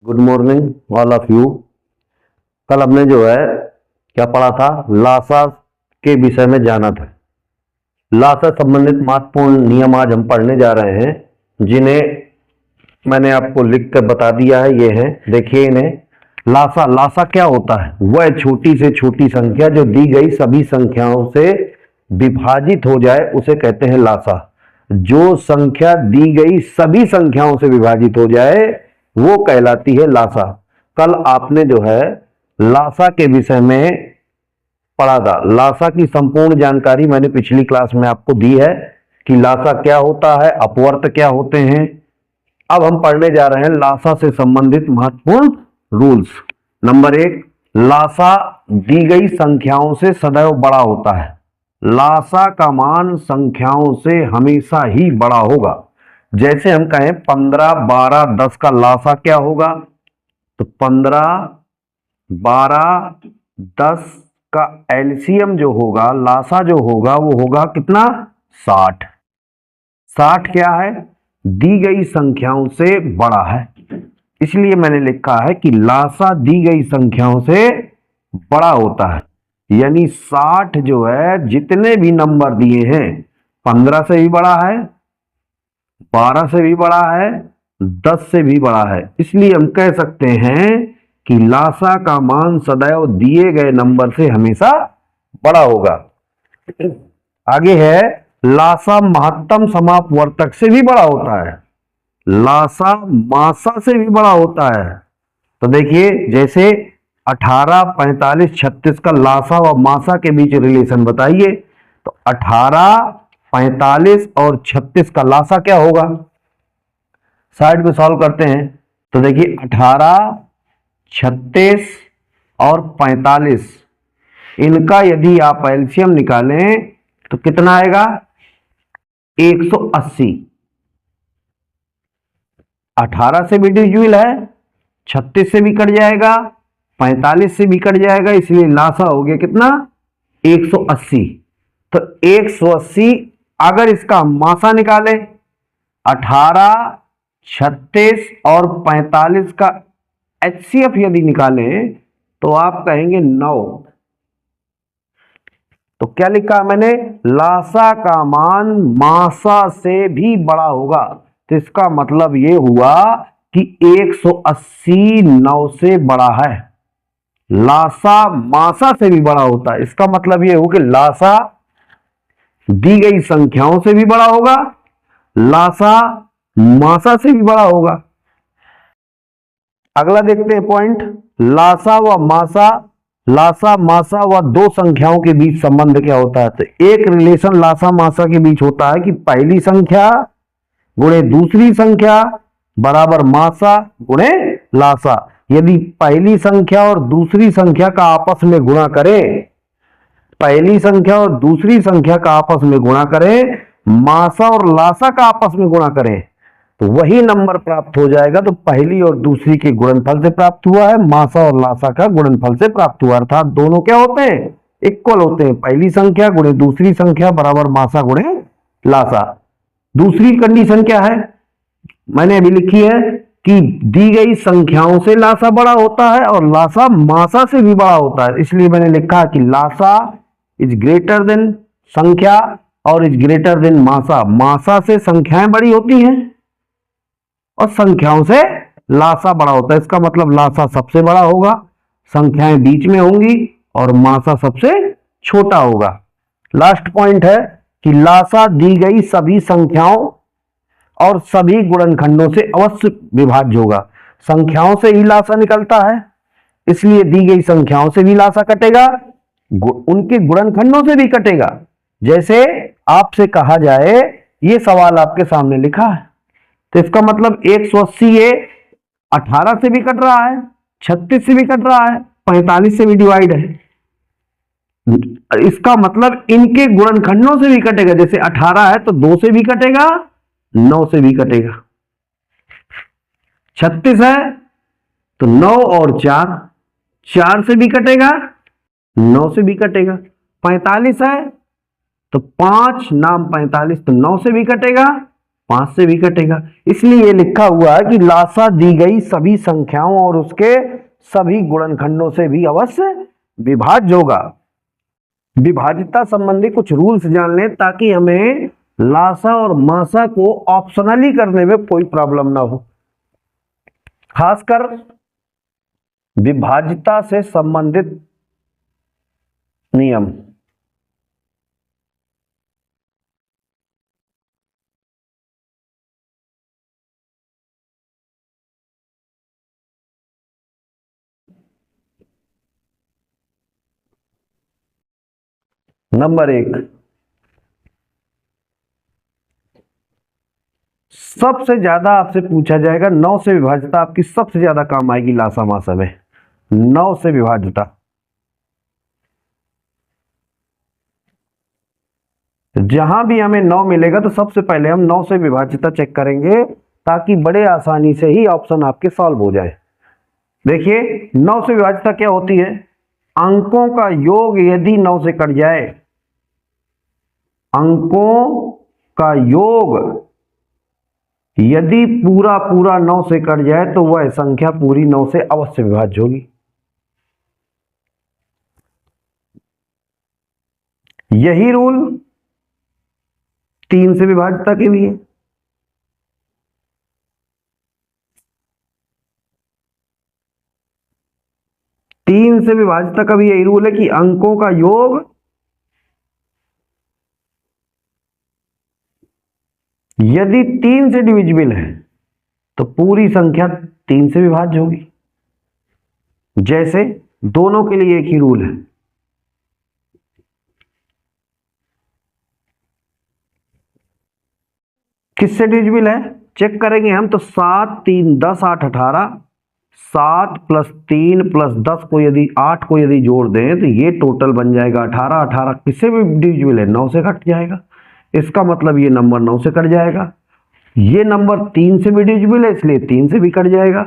Good morning all of you. कल हमने जो है क्या पढ़ा था, लासा के विषय में जाना था। लासा संबंधित महत्वपूर्ण नियम आज हम पढ़ने जा रहे हैं, जिन्हें मैंने आपको लिख कर बता दिया है। ये हैं, देखिए इन्हें। लासा लासा क्या होता है? वह छोटी से छोटी संख्या जो दी गई सभी संख्याओं से विभाजित हो जाए उसे कहते हैं लासा। जो संख्या दी गई सभी संख्याओं से विभाजित हो जाए वो कहलाती है लासा। कल आपने जो है लासा के विषय में पढ़ा था। लासा की संपूर्ण जानकारी मैंने पिछली क्लास में आपको दी है कि लासा क्या होता है, अपवर्त क्या होते हैं। अब हम पढ़ने जा रहे हैं लासा से संबंधित महत्वपूर्ण रूल्स। नंबर 1, लासा दी गई संख्याओं से सदैव बड़ा होता है। लासा का मान संख्याओं से हमेशा ही बड़ा होगा। जैसे हम कहें 15, 12, 10 का लासा क्या होगा? तो 15, 12, 10 का एलसीएम जो होगा, लासा जो होगा वो होगा कितना? 60। 60 क्या है? दी गई संख्याओं से बड़ा है। इसलिए मैंने लिखा है कि लासा दी गई संख्याओं से बड़ा होता है। यानी 60 जो है जितने भी नंबर दिए हैं, 15 से भी बड़ा है, 12 से भी बड़ा है, 10 से भी बड़ा है। इसलिए हम कह सकते हैं कि लासा का मान सदैव दिए गए नंबर से हमेशा बड़ा होगा। आगे है, लासा महत्तम समापवर्तक से भी बड़ा होता है। लासा मासा से भी बड़ा होता है। तो देखिए, जैसे 18, 45, 36 का लासा व मासा के बीच रिलेशन बताइए। तो 18, 45 और 36 का लासा क्या होगा? साइड में सॉल्व करते हैं। तो देखिए 18, 36 और 45, इनका यदि आप एलसीएम निकालें तो कितना आएगा? 180। 18 से भी डिविजिबल है, 36 से भी कट जाएगा, 45 से भी कट जाएगा, इसलिए लासा हो गया कितना? 180। तो 180 अगर इसका मासा निकाले, 18, 36 और 45 का एचसीएफ यदि निकालें तो आप कहेंगे 9। तो क्या लिखा मैंने? लासा का मान मासा से भी बड़ा होगा। तो इसका मतलब ये हुआ कि 180 9 से बड़ा है। लासा मासा से भी बड़ा होता है। इसका मतलब ये हो कि लासा दी गई संख्याओं से भी बड़ा होगा, लासा मासा से भी बड़ा होगा। अगला देखते हैं पॉइंट, लासा व मासा। लासा मासा व दो संख्याओं के बीच संबंध क्या होता है? तो एक रिलेशन लासा मासा के बीच होता है कि पहली संख्या गुणे दूसरी संख्या बराबर मासा गुणे लासा। यदि पहली संख्या और दूसरी संख्या का आपस में गुणा करें, पहली संख्या और दूसरी संख्या का आपस में गुणा करें, मासा और लासा का आपस में गुणा करें, तो वही नंबर प्राप्त हो जाएगा। तो पहली और दूसरी के गुणनफल से प्राप्त हुआ है, मासा और लासा का गुणनफल से प्राप्त हुआ। अर्थात दोनों क्या होते हैं? इक्वल होते हैं। पहली संख्या गुणे दूसरी संख्या बराबर मासा गुणे लासा। दूसरी कंडीशन क्या है? मैंने अभी लिखी है कि दी गई संख्याओं से लासा बड़ा होता है और लासा मासा से भी बड़ा होता है। इसलिए मैंने लिखा कि लासा इज ग्रेटर देन संख्या और इज ग्रेटर देन मासा। मासा से संख्याएं बड़ी होती हैं और संख्याओं से लासा बड़ा होता है। इसका मतलब लासा सबसे बड़ा होगा, संख्याएं बीच में होंगी और मासा सबसे छोटा होगा। लास्ट पॉइंट है कि लासा दी गई सभी संख्याओं और सभी गुणनखंडों से अवश्य विभाज्य होगा। संख्याओं से ही लासा निकलता है, इसलिए दी गई संख्याओं से भी लासा कटेगा, उनके गुणनखंडों से भी कटेगा। जैसे आपसे कहा जाए, ये सवाल आपके सामने लिखा है, तो इसका मतलब 180 ये 18 से भी कट रहा है, 36 से भी कट रहा है, 45 से भी डिवाइड है। इसका मतलब इनके गुणनखंडों से भी कटेगा। जैसे 18 है तो 2 से भी कटेगा, 9 से भी कटेगा। 36 है तो 9 और 4, 4 से भी कटेगा, 9 से भी कटेगा। 45 है तो 5 नाम 45, तो 9 से भी कटेगा, 5 से भी कटेगा। इसलिए ये लिखा हुआ है कि लासा दी गई सभी संख्याओं और उसके सभी गुणनखंडों से भी अवश्य विभाज्य होगा। विभाज्यता संबंधी कुछ रूल्स जान लें ताकि हमें लासा और मासा को ऑप्शनली करने में कोई प्रॉब्लम ना हो। खासकर विभाज्यता से संबंधित नियम। नंबर 1, सबसे ज्यादा आपसे पूछा जाएगा 9 से विभाज्यता आपकी सबसे ज्यादा काम आएगी लासा मासा में। 9 से विभाज्यता, जहां भी हमें 9 मिलेगा तो सबसे पहले हम 9 से विभाज्यता चेक करेंगे ताकि बड़े आसानी से ही ऑप्शन आपके सॉल्व हो जाए। देखिए 9 से विभाज्यता क्या होती है, अंकों का योग यदि 9 से कट जाए, अंकों का योग यदि पूरा पूरा 9 से कट जाए तो वह संख्या पूरी 9 से अवश्य विभाज्य होगी। यही रूल 3 से विभाज्यता के भी है। तीन से विभाज्यता का भी यही रूल है कि अंकों का योग यदि 3 से डिविजिबल है तो पूरी संख्या 3 से विभाज्य होगी। जैसे दोनों के लिए एक ही रूल है। किससे डिविजिबल है चेक करेंगे हम तो 7 3 10 8 18, 7 + 3 + 10 को यदि 8 को यदि जोड़ दें तो ये टोटल बन जाएगा 18। 18 किससे भी डिविजिबल है 9 से कट जाएगा, इसका मतलब ये नंबर 9 से कट जाएगा। ये नंबर 3 से भी डिविजिबल है इसलिए 3 से भी कट जाएगा।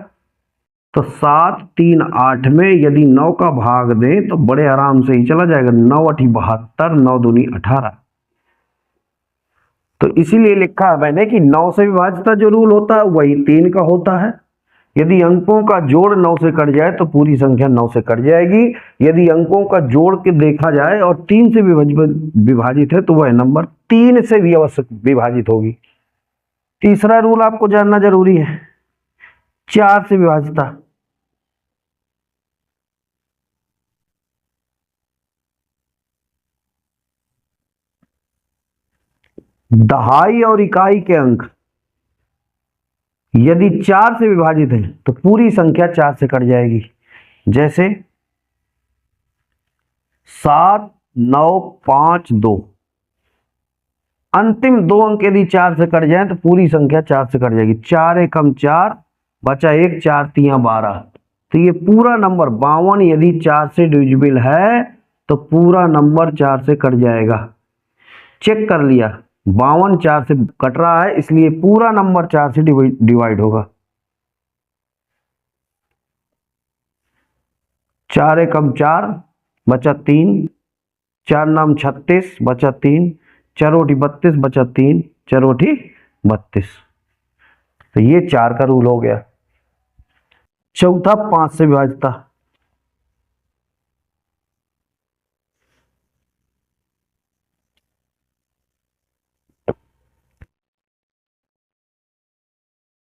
तो 7 3 8 में यदि 9 का भाग दें तो बड़े आराम से ही चला जाएगा। 9 8 72, 9 दूनी 18। तो इसीलिए लिखा है मैंने कि 9 से विभाज्यता जो रूल होता है वही 3 का होता है। यदि अंकों का जोड़ 9 से कट जाए तो पूरी संख्या 9 से कट जाएगी। यदि अंकों का जोड़ के देखा जाए और 3 से विभाजित है तो वह नंबर 3 से भी अवश्य विभाजित होगी। तीसरा रूल आपको जानना जरूरी है, 4 से विभाज्यता। दहाई और इकाई के अंक यदि 4 से विभाजित है तो पूरी संख्या 4 से कट जाएगी। जैसे 7 9 5 2, अंतिम दो अंक यदि 4 से कट जाए तो पूरी संख्या 4 से कट जाएगी। 4 एकम 4 बचा 1, 4 तिया 12। तो ये पूरा नंबर 52 यदि 4 से डिविजिबल है तो पूरा नंबर 4 से कट जाएगा। चेक कर लिया 52 4 से कट रहा है इसलिए पूरा नंबर 4 से डिवाइड होगा। 4 एकम 4 बचा 3, 4 नाम 36 बचा 3, चरोटी 32 बचा 3, चरोटी 32। तो ये 4 का रूल हो गया। चौथा 5 से विभाज्यता।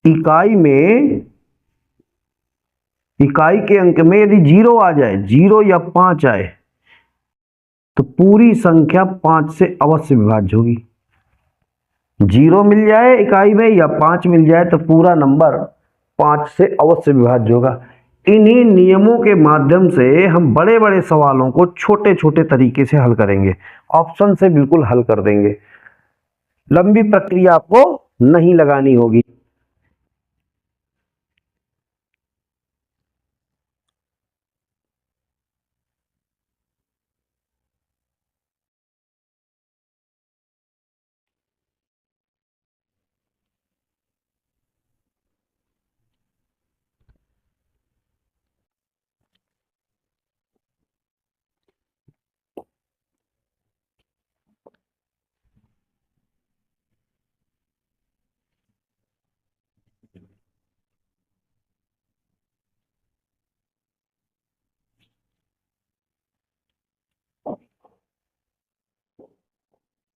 इकाई में, इकाई के अंक में यदि 0 आ जाए, 0 या 5 आए तो पूरी संख्या 5 से अवश्य विभाज्य होगी। 0 मिल जाए इकाई में या 5 मिल जाए तो पूरा नंबर 5 से अवश्य विभाज्य होगा। इन्हीं नियमों के माध्यम से हम बड़े बड़े सवालों को छोटे छोटे तरीके से हल करेंगे, ऑप्शन से बिल्कुल हल कर देंगे। लंबी प्रक्रिया आपको नहीं लगानी होगी।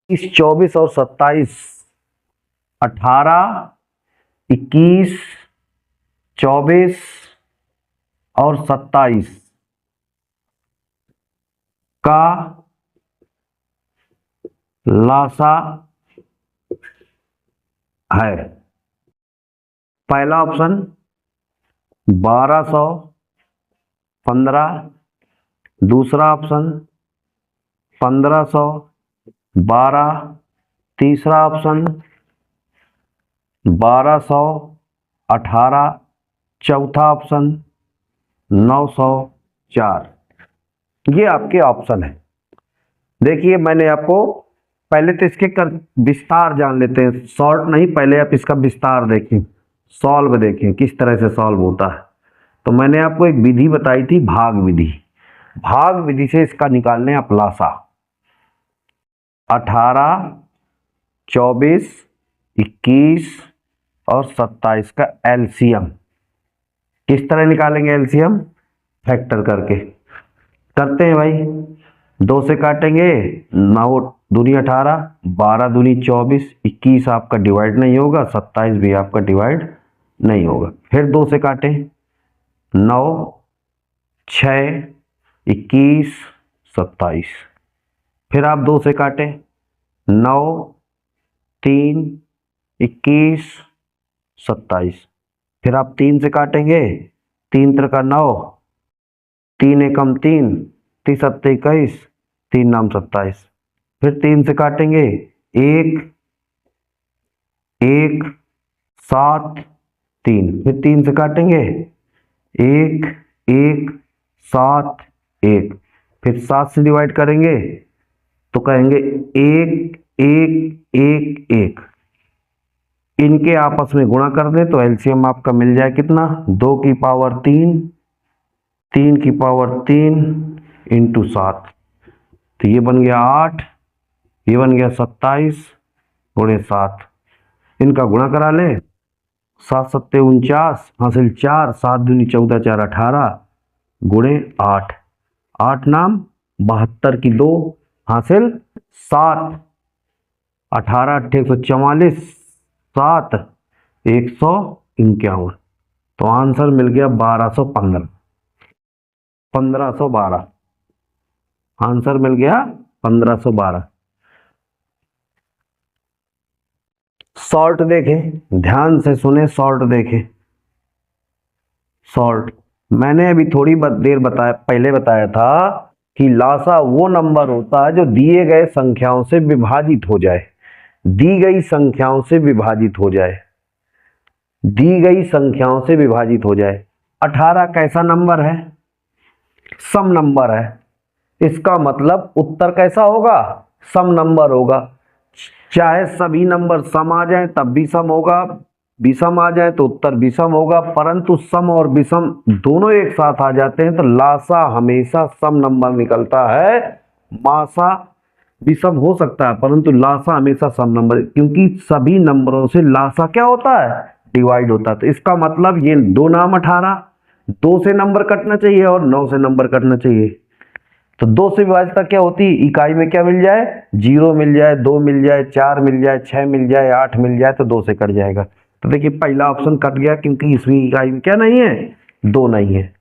इस 24 और 27, 18, 21, 24 और 27 का लासा है। पहला ऑप्शन 1215, दूसरा ऑप्शन 1512, तीसरा ऑप्शन 1218, चौथा ऑप्शन 904। ये आपके ऑप्शन है। देखिए मैंने आपको पहले तो इसके विस्तार जान लेते हैं, शॉर्ट नहीं, पहले आप इसका विस्तार देखें, सॉल्व देखें किस तरह से सॉल्व होता है। तो मैंने आपको एक विधि बताई थी, भाग विधि। भाग विधि से इसका निकालने आप लासा 18, 24, 21 और 27 का एलसीएम किस तरह निकालेंगे? एलसीएम फैक्टर करके करते हैं भाई। 2 से काटेंगे, 9 दूनी 18, 12 दूनी 24, 21 आपका डिवाइड नहीं होगा, 27 भी आपका डिवाइड नहीं होगा। फिर 2 से काटें, 9, 6, 21, 27। फिर आप 2 से काटें, 9, 3, 21, 27। फिर आप 3 से काटेंगे, 3 त्रिका 9, 3 एकम 3, 3 सत्ते 21, 3 नाम 27। फिर 3 से काटेंगे, 1, 1, 7, 3। फिर 3 से काटेंगे, 1, 1, 7, 1। फिर 7 से डिवाइड करेंगे तो कहेंगे 1, 1, 1, 1। इनके आपस में गुणा कर दें तो एलसीएम आपका मिल जाए कितना? 2 की पावर 3, 3 की पावर 3 इंटू 7। तो ये बन गया 8, ये बन गया 27 गुणे 7। इनका गुणा करा ले, 7 सत्ते 49 हासिल 4, 7 दूनी 14, 4 18 गुणे 8, 8 नाम 72 की 2 हासिल 7, 18 8 144, 7 151। तो आंसर मिल गया 1215, 1512। आंसर मिल गया 1512। शॉर्ट देखें, ध्यान से सुने, शॉर्ट देखें। शॉर्ट मैंने अभी थोड़ी देर पहले बताया था कि लासा वो नंबर होता है जो दिए गए संख्याओं से विभाजित हो जाए, दी गई संख्याओं से विभाजित हो जाए, दी गई संख्याओं से विभाजित हो जाए। 18 कैसा नंबर है? सम नंबर है। इसका मतलब उत्तर कैसा होगा? सम नंबर होगा। चाहे सभी नंबर सम आ जाए तब भी सम होगा, विषम आ जाए तो उत्तर विषम होगा, परंतु सम और विषम दोनों एक साथ आ जाते हैं तो लासा हमेशा सम नंबर निकलता है। मासा विषम हो सकता है परंतु लासा हमेशा सम नंबर, क्योंकि सभी नंबरों से लासा क्या होता है? डिवाइड होता है। तो इसका मतलब ये 2 नाम 18, 2 से नंबर कटना चाहिए और 9 से नंबर कटना चाहिए। तो 2 से विभाजित क्या होती है? इकाई में क्या मिल जाए? 0 मिल जाए, 2 मिल जाए, 4 मिल जाए, 6 मिल जाए, 8 मिल जाए तो 2 से कट जाएगा। तो देखिए पहला ऑप्शन कट गया क्योंकि इसमें इकाई में क्या नहीं है? 2 नहीं है।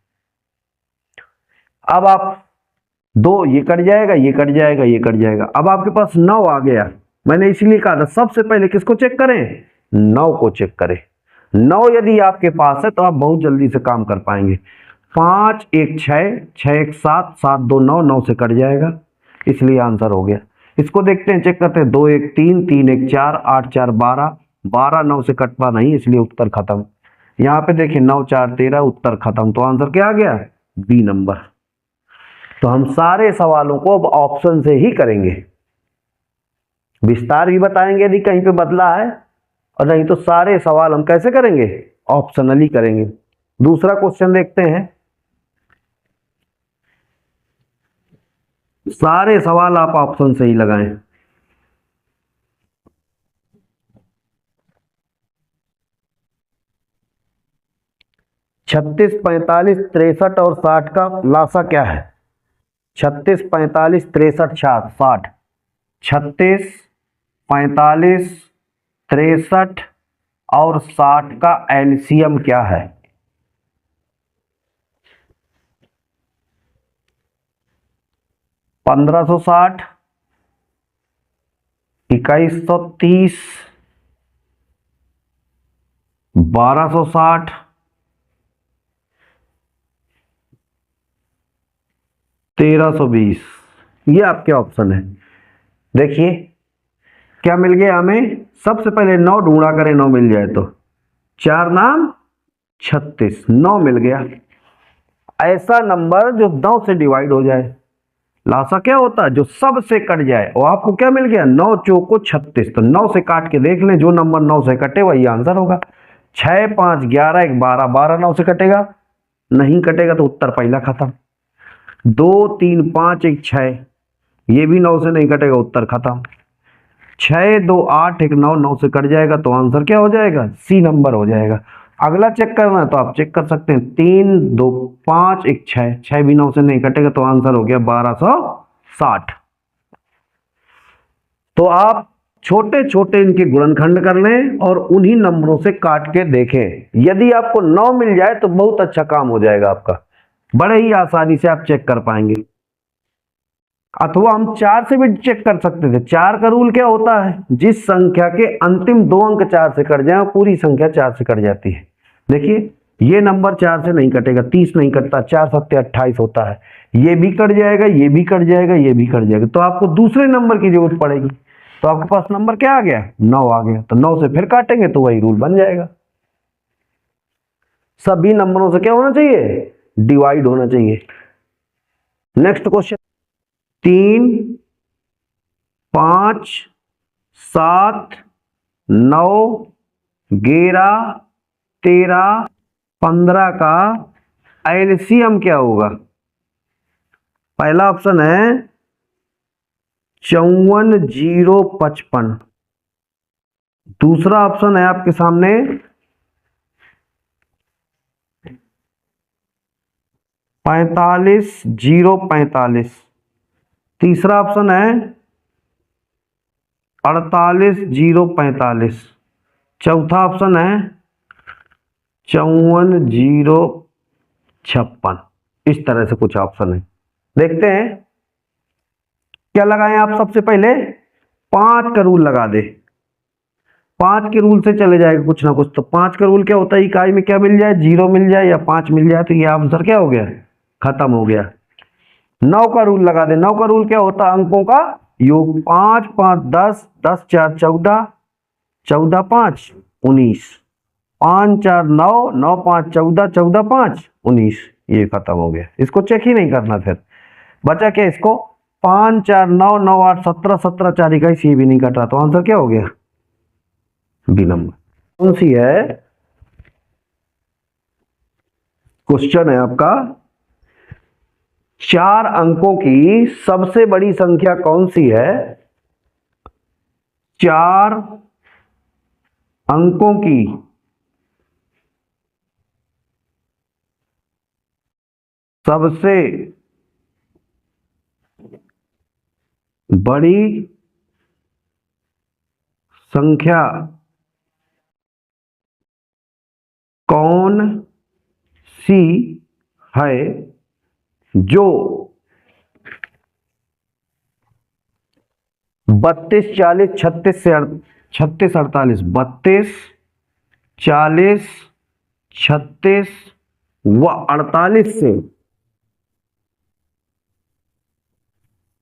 अब आप 2 ये कट जाएगा, ये कट जाएगा, ये कट जाएगा। अब आपके पास 9 आ गया। मैंने इसीलिए कहा था सबसे पहले किसको चेक करें? 9 को चेक करें। 9 यदि आपके पास है तो आप बहुत जल्दी से काम कर पाएंगे। 5 1 6, 6 1 7, 7 2 9, 9 से कट जाएगा, इसलिए आंसर हो गया। इसको देखते हैं, चेक करते हैं। 2 1 3, 3 1 4, 8 4 12, 12 9 से कटता नहीं इसलिए उत्तर खत्म। यहाँ पे देखिए 9 4 13, उत्तर खत्म। तो आंसर क्या आ गया? B number. तो हम सारे सवालों को अब ऑप्शन से ही करेंगे, विस्तार भी बताएंगे यदि कहीं पे बदला है, और नहीं तो सारे सवाल हम कैसे करेंगे? ऑप्शनली करेंगे। दूसरा क्वेश्चन देखते हैं। सारे सवाल आप ऑप्शन से ही लगाएं। छत्तीस 45 63 और 60 का लासा क्या है? 36 45 63 60। 36 45, 63 और 60 का एलसीएम क्या है? 1560, 2130, 1260, 1320। ये आपके ऑप्शन है। देखिए क्या मिल गया हमें। सबसे पहले 9 ढूंढा करें, 9 मिल जाए तो। 4 नाम 36, 9 मिल गया। ऐसा नंबर जो 9 से डिवाइड हो जाए। लासा क्या होता है? जो सब से कट जाए। और आपको क्या मिल गया? 9 चौको 36। तो 9 से काट के देख लें, जो नंबर 9 से कटे वही आंसर होगा। 6, 5, 11, 1, 12, 12 9 से कटेगा? नहीं कटेगा तो उत्तर पहला खत्म। 2, 3, 5, 1, 6, ये भी 9 से नहीं कटेगा, उत्तर खत्म। 6, 2, 8, 1, 9, 9 से कट जाएगा तो आंसर क्या हो जाएगा? सी नंबर हो जाएगा। अगला चेक करना है तो आप चेक कर सकते हैं। 3, 2, 5, 1, 6, 6 भी 9 से नहीं कटेगा तो आंसर हो गया 1260। तो आप छोटे छोटे इनके गुणनखंड कर लें और उन्हीं नंबरों से काट के देखें। यदि आपको 9 मिल जाए तो बहुत अच्छा काम हो जाएगा आपका। बड़े ही आसानी से आप चेक कर पाएंगे। अथवा हम 4 से भी चेक कर सकते थे। 4 का रूल क्या होता है? जिस संख्या के अंतिम 2 अंक 4 से कट जाए, पूरी संख्या 4 से कट जाती है। देखिए ये नंबर 4 से नहीं कटेगा, 30 नहीं कटता, 4 सत्ते 28 होता है। ये भी कट जाएगा, ये भी कट जाएगा, ये भी कट जाएगा। तो आपको दूसरे नंबर की जरूरत पड़ेगी। तो आपके पास नंबर क्या आ गया? 9 आ गया। तो 9 से फिर काटेंगे तो वही रूल बन जाएगा। सभी नंबरों से क्या होना चाहिए? डिवाइड होना चाहिए। Next question. 3, 5, 7, 9, 11, 13, 15 का एलसीएम क्या होगा? पहला ऑप्शन है 54055। दूसरा ऑप्शन है आपके सामने 45045। तीसरा ऑप्शन है 48045। चौथा ऑप्शन है 54056। इस तरह से कुछ ऑप्शन है। देखते हैं क्या लगाएं आप। सबसे पहले 5 का रूल लगा दे। 5 के रूल से चले जाएगा कुछ ना कुछ। तो 5 का रूल क्या होता है? इकाई में क्या मिल जाए? 0 मिल जाए या 5 मिल जाए तो ये आंसर क्या हो गया? खत्म हो गया। 9 का रूल लगा दे। 9 का रूल क्या होता है? अंकों का योग। 5, 5, 10, 10, 4, 14, 14, 5, 19, 5, 4, 9, 9, 5, 14, 14, 5, 19। ये खत्म हो गया। इसको चेक ही नहीं करना। फिर बचा क्या? इसको 5, 4, 9, 9, 8, 17, 17, 4, 21, ये भी नहीं कट रहा तो आंसर क्या हो गया? B number. कौन सी है? क्वेश्चन है आपका 4 अंकों की सबसे बड़ी संख्या कौन सी है? 4 अंकों की सबसे बड़ी संख्या कौन सी है जो 32, 40, 36 से 36, 48, 32, 40, 36 व 48 से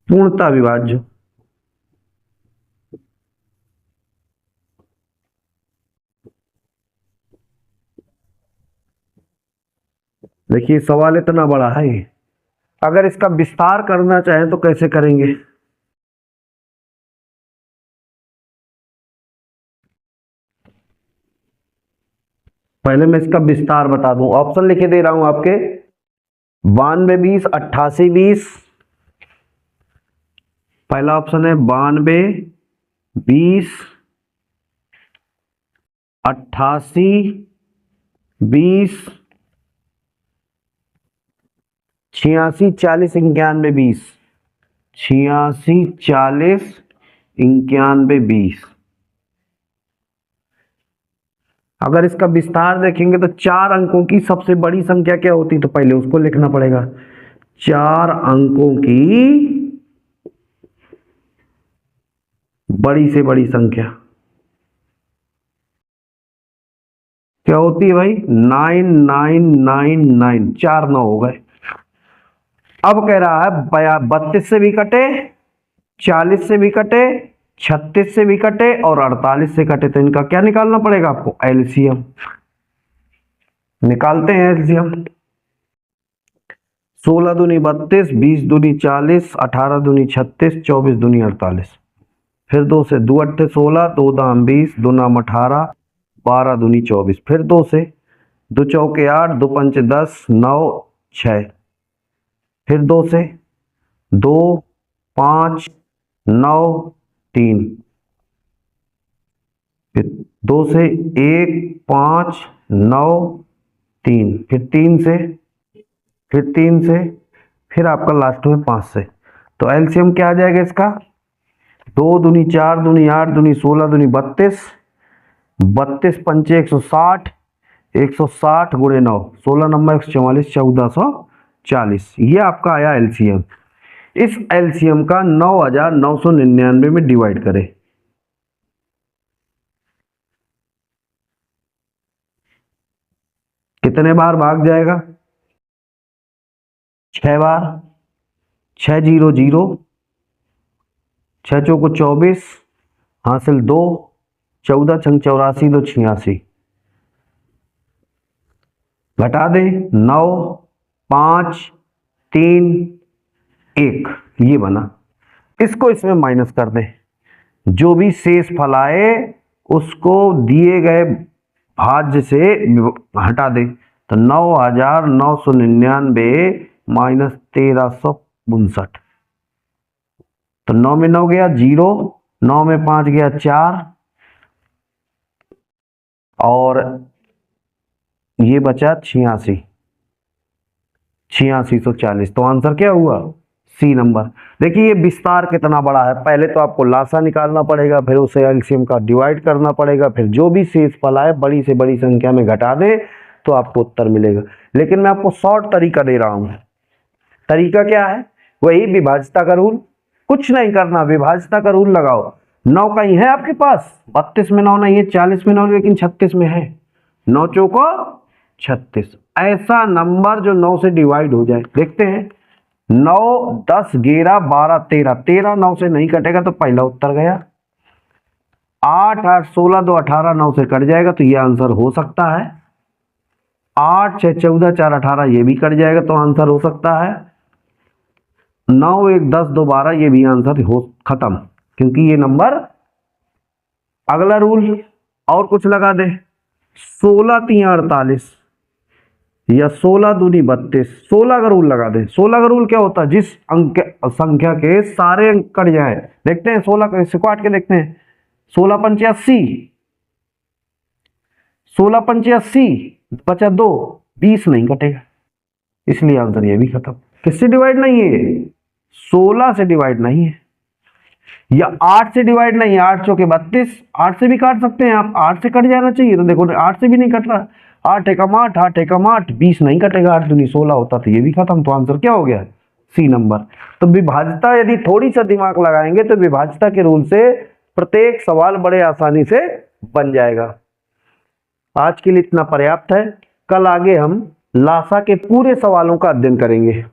पूर्णतः विभाज्य। देखिए सवाल इतना बड़ा है। अगर इसका विस्तार करना चाहें तो कैसे करेंगे? पहले मैं इसका विस्तार बता दूं। ऑप्शन लिखे दे रहा हूं आपके। 92, 20, 88, 20। पहला ऑप्शन है 92, 20, 88, 20, 86, 40, 91, 20। 86, 40, 91 20। अगर इसका विस्तार देखेंगे तो 4 अंकों की सबसे बड़ी संख्या क्या होती, तो पहले उसको लिखना पड़ेगा। 4 अंकों की बड़ी से बड़ी संख्या क्या होती है भाई, 9999, 4 9 हो गए। अब कह रहा है 32 से भी कटे, 40 से भी कटे, 36 से भी कटे और 48 से कटे, तो इनका क्या निकालना पड़ेगा आपको, एलसीएम। निकालते हैं एलसीएम। 16 दूनी 32, 20 दूनी 40, 18 दूनी 36, 24 दूनी 48। फिर 2 से 2 8 16, 2 दाम 20, 2 नाम 18, 12 दूनी 24। फिर 2 से 2 चौके 8, 2 पंच 10, 9 6। फिर 2 से 2 5 9 3। फिर 2 से 1 5 9 3। फिर 3 से, फिर 3 से, फिर आपका लास्ट में 5 से। तो एलसीएम क्या आ जाएगा इसका, 2 दूनी 4 दूनी 8 दूनी 16 दूनी 32, 32 पंचे 160, 160 गुणे 9, 16 नंबर 144, 1440। ये आपका आया एलसीएम। इस एलसीएम का 9999 में डिवाइड करें। कितने बार भाग जाएगा, 6 बार। 6 0 0, 6 चौको 24, हासिल 2, 14 छंग 84, 2 86। घटा दे 9 5 3 1, ये बना। इसको इसमें माइनस कर दे, जो भी शेष फल आए उसको दिए गए भाज्य से हटा दे। तो 9999 माइनस 1359। तो 9 में 9 गया 0, 9 में 5 गया 4, और ये बचा 86, 8640। तो आंसर क्या हुआ, सी नंबर। देखिए ये विस्तार कितना बड़ा है, पहले तो आपको लासा निकालना पड़ेगा, फिर उसे एलसीएम का डिवाइड करना पड़ेगा, फिर जो भी शेष फल आए बड़ी से बड़ी संख्या में घटा दे तो आपको उत्तर मिलेगा। लेकिन मैं आपको शॉर्ट तरीका दे रहा हूं। तरीका क्या है, वही विभाज्यता का रूल। कुछ नहीं करना, विभाज्यता का रूल लगाओ। 9 कहीं है आपके पास, 32 में 9 नहीं है, 40 में 9 लेकिन 36 में है। 9 चौको 36, ऐसा नंबर जो 9 से डिवाइड हो जाए। देखते हैं, 9 10 11 12 13, 13 9 से नहीं कटेगा तो पहला उत्तर गया। 8 8 16 2 18, 9 से कट जाएगा तो ये आंसर हो सकता है। 8 6 14 4 18, ये भी कट जाएगा तो आंसर हो सकता है। 9 1 10 2 12, ये भी आंसर हो खत्म, क्योंकि ये नंबर। अगला रूल और कुछ लगा दे, 16 3 48 या 16 दूनी 32, 16 का रूल लगा दे। 16 का रूल क्या होता है, जिस अंक संख्या के सारे अंक कट जाए। देखते हैं 16 का, इसको काट के देखते हैं। 16 पंचे 80, 16 पंचे 80, बचा 2, 20 नहीं कटेगा, इसलिए आंसर ये भी खत्म। किससे डिवाइड नहीं है, 16 से डिवाइड नहीं है, या 8 से डिवाइड नहीं है। 8 चौके 32, 8 से भी काट सकते हैं आप, 8 से कट जाना चाहिए। तो देखो 8 से भी नहीं कट रहा, 8 एकम 8, 8 एकम 8, 20 नहीं कटेगा। 8 दूनी 16 होता तो ये भी खत्म। तो आंसर क्या हो गया, सी नंबर। तो विभाज्यता यदि थोड़ी सा दिमाग लगाएंगे तो विभाज्यता के रूल से प्रत्येक सवाल बड़े आसानी से बन जाएगा। आज के लिए इतना पर्याप्त है। कल आगे हम लासा के पूरे सवालों का अध्ययन करेंगे।